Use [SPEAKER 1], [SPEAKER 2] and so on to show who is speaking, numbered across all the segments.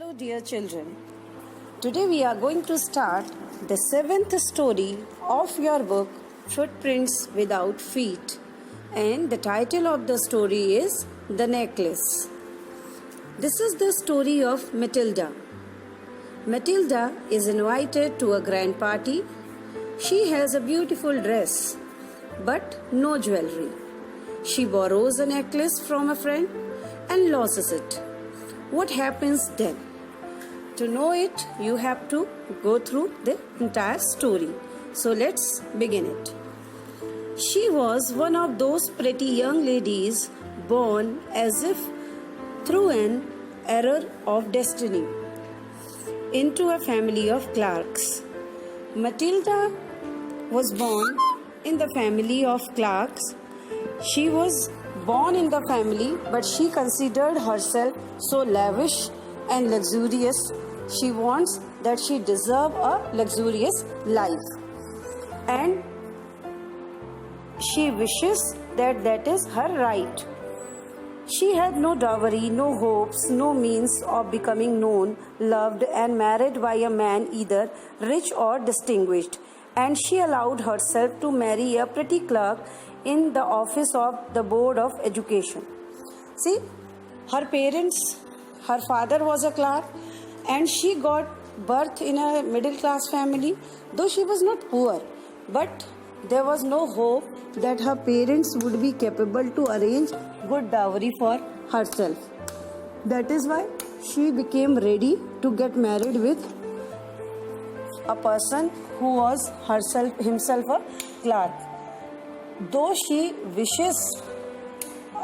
[SPEAKER 1] Hello, dear children. Today we are going to start the seventh story of your book, Footprints Without Feet. And the title of the story is The Necklace. This is the story of Matilda. Matilda is invited to a grand party. She has a beautiful dress, but no jewelry. She borrows a necklace from a friend and loses it. What happens then? To know it, you have to go through the entire story. So let's begin it. She was one of those pretty young ladies born as if through an error of destiny into a family of clerks. Matilda was born in the family of clerks. She was born in the family, but she considered herself so lavish and luxurious. She wants that she deserve a luxurious life, and she wishes that that is her right. She had no dowry, no hopes, no means of becoming known, loved, and married by a man either rich or distinguished, and she allowed herself to marry a pretty clerk in the office of the Board of Education. See, her father was a clerk, and she got birth in a middle class family, though she was not poor, but there was no hope that her parents would be capable to arrange good dowry for herself. That is why she became ready to get married with a person who was himself a clerk. Though she wishes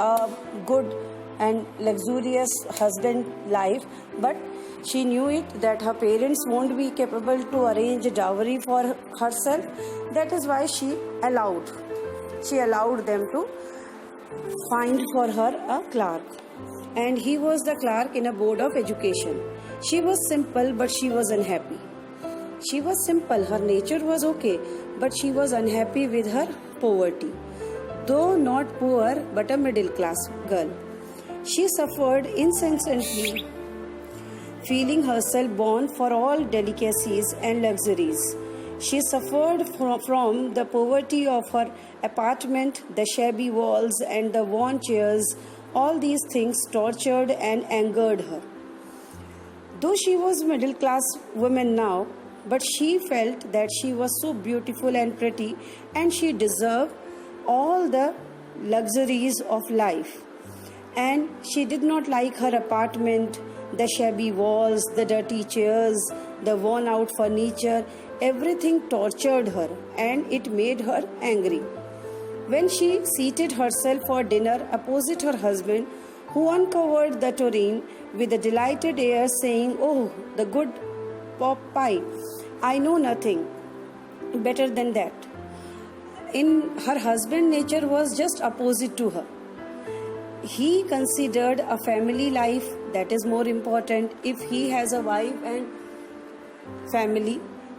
[SPEAKER 1] a good and luxurious husband life, but she knew it that her parents won't be capable to arrange a dowry for herself. That is why she allowed them to find for her a clerk. And he was the clerk in a Board of Education. She was simple, but she was unhappy. She was simple, her nature was okay, but she was unhappy with her poverty. Though not poor, but a middle class girl. She suffered incessantly, feeling herself born for all delicacies and luxuries. She suffered from the poverty of her apartment, the shabby walls, and the worn chairs. All these things tortured and angered her. Though she was a middle class woman now, but she felt that she was so beautiful and pretty, and she deserved all the luxuries of life. And she did not like her apartment, the shabby walls, the dirty chairs, the worn out furniture. Everything tortured her, and it made her angry. When she seated herself for dinner opposite her husband, who uncovered the tureen with a delighted air, saying, "Oh, the good pork pie, I know nothing better than that." Her husband's nature was just opposite to her. He considered a family life that is more important. If he has a wife and family,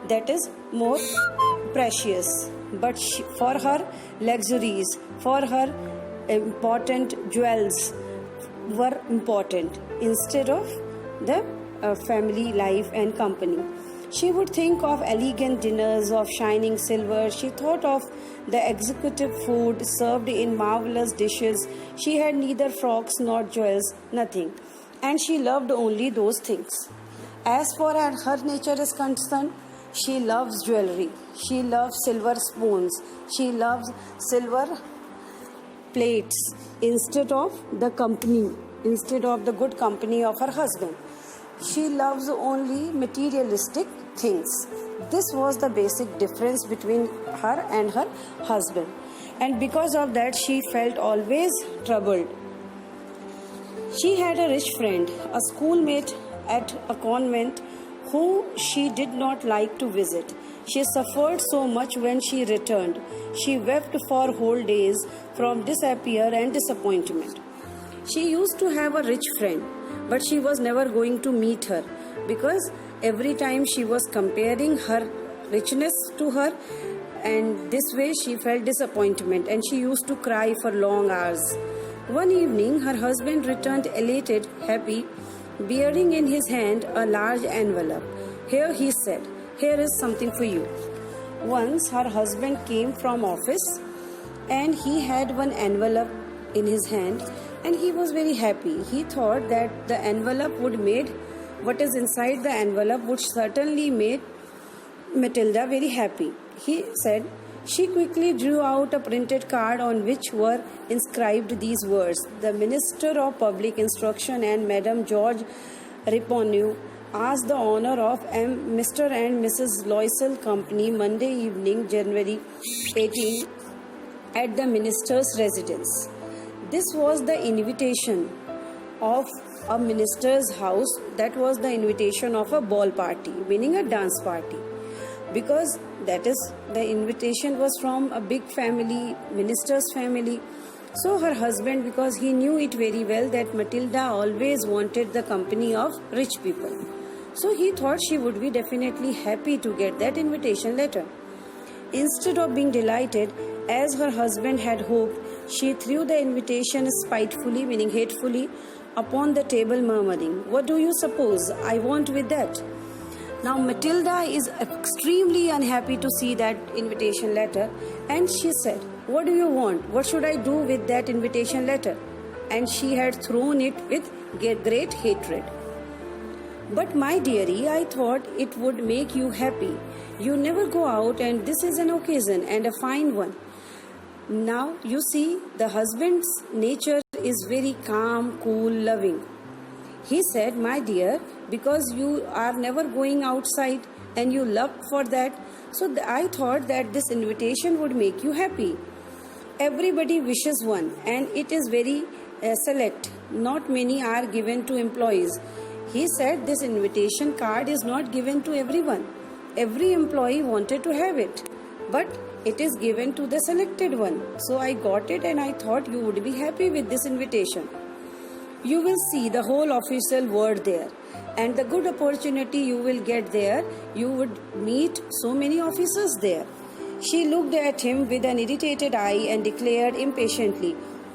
[SPEAKER 1] that is more precious. But for her luxuries, for her important jewels were important instead of the family life and company. She would think of elegant dinners of shining silver. She thought of the executive food served in marvelous dishes. She had neither frocks nor jewels, nothing. And she loved only those things. As for her nature is concerned, she loves jewelry. She loves silver spoons. She loves silver plates instead of the good company of her husband. She loves only materialistic things. This was the basic difference between her and her husband. And because of that, she felt always troubled. She had a rich friend, a schoolmate at a convent, who she did not like to visit. She suffered so much when she returned. She wept for whole days from despair and disappointment. She used to have a rich friend, but she was never going to meet her because every time she was comparing her richness to her, and this way she felt disappointment, and she used to cry for long hours. One evening, her husband returned elated, happy, bearing in his hand a large envelope. Here he said, "Here is something for you." Once her husband came from office and he had one envelope in his hand and he was very happy. He thought that the envelope would made what is inside the envelope would certainly made Matilda very happy. He said, she quickly drew out a printed card on which were inscribed these words: "The Minister of Public Instruction and Madame George Riponneau asked the honor of Mr. and Mrs. Loisel Company Monday evening, January 18, at the Minister's residence." This was the invitation of a minister's house. That was the invitation of a ball party, meaning a dance party. Because that is, the invitation was from a big family, minister's family. So her husband, because he knew it very well that Matilda always wanted the company of rich people, so he thought she would be definitely happy to get that invitation letter. Instead of being delighted, as her husband had hoped, she threw the invitation spitefully, meaning hatefully, upon the table, murmuring, "What do you suppose I want with that?" Now Matilda is extremely unhappy to see that invitation letter, and she said, "What do you want? What should I do with that invitation letter?" And she had thrown it with great hatred. "But my dearie, I thought it would make you happy. You never go out, and this is an occasion, and a fine one." Now you see, the husband's nature is very calm, cool, loving. He said, "My dear, because you are never going outside and you love for that, so I thought that this invitation would make you happy. Everybody wishes one, and it is very select. Not many are given to employees." He said, "This invitation card is not given to everyone. Every employee wanted to have it, but it is given to the selected one. So I got it, and I thought you would be happy with this invitation. You will see the whole official world there, and the good opportunity you will get there. You would meet so many officers there." She looked at him with an irritated eye and declared impatiently,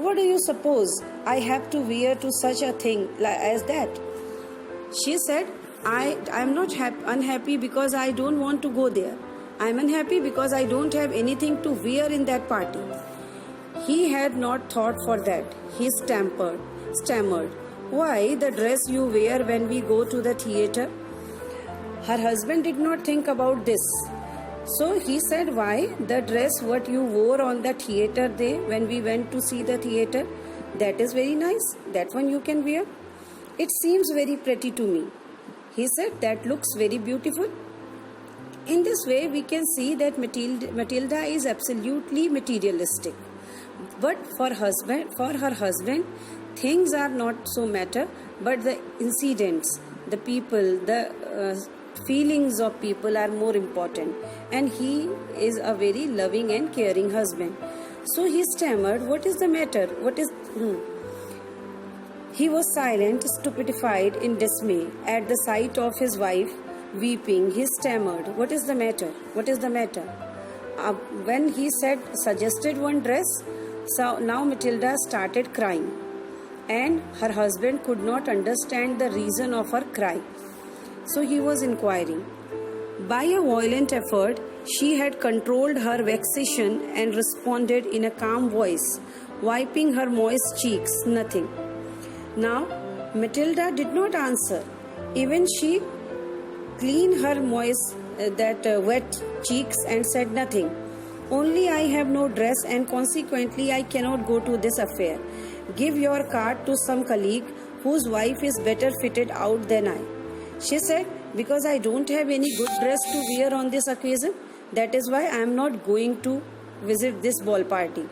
[SPEAKER 1] "What do you suppose I have to wear to such a thing as that?" She said, I am not unhappy because I don't want to go there. I am unhappy because I don't have anything to wear in that party." He had not thought for that. He stammered, "Why, the dress you wear when we go to the theatre?" Her husband did not think about this. So he said, "Why, the dress what you wore on the theatre day when we went to see the theatre, that is very nice. That one you can wear. It seems very pretty to me." He said, "That looks very beautiful." In this way, we can see that Matilda is absolutely materialistic. But for her husband, things are not so matter, but the incidents, the people, the feelings of people are more important. And he is a very loving and caring husband. So he stammered, "What is the matter? What is..." He was silent, stupefied in dismay at the sight of his wife weeping. He stammered, "What is the matter? What is the matter?" When he suggested one dress, so now Matilda started crying, and her husband could not understand the reason of her cry. So he was inquiring. By a violent effort, she had controlled her vexation and responded in a calm voice, wiping her moist cheeks, "Nothing." Now, Matilda did not answer. Even she cleaned her wet cheeks and said, "Nothing. Only I have no dress, and consequently I cannot go to this affair. Give your card to some colleague whose wife is better fitted out than I." She said, "Because I don't have any good dress to wear on this occasion. That is why I am not going to visit this ball party.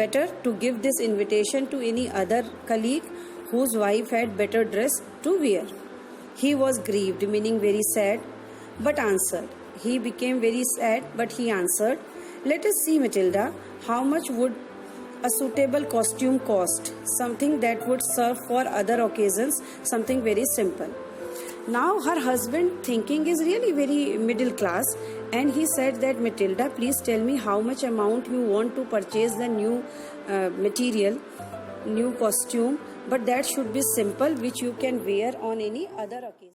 [SPEAKER 1] Better to give this invitation to any other colleague whose wife had better dress to wear." He was grieved, meaning very sad, but answered. He became very sad, but he answered, "Let us see, Matilda, how much would a suitable costume cost? Something that would serve for other occasions, something very simple." Now her husband thinking is really very middle class, and he said that, "Matilda, please tell me how much amount you want to purchase the new material, new costume but that should be simple, which you can wear on any other occasion.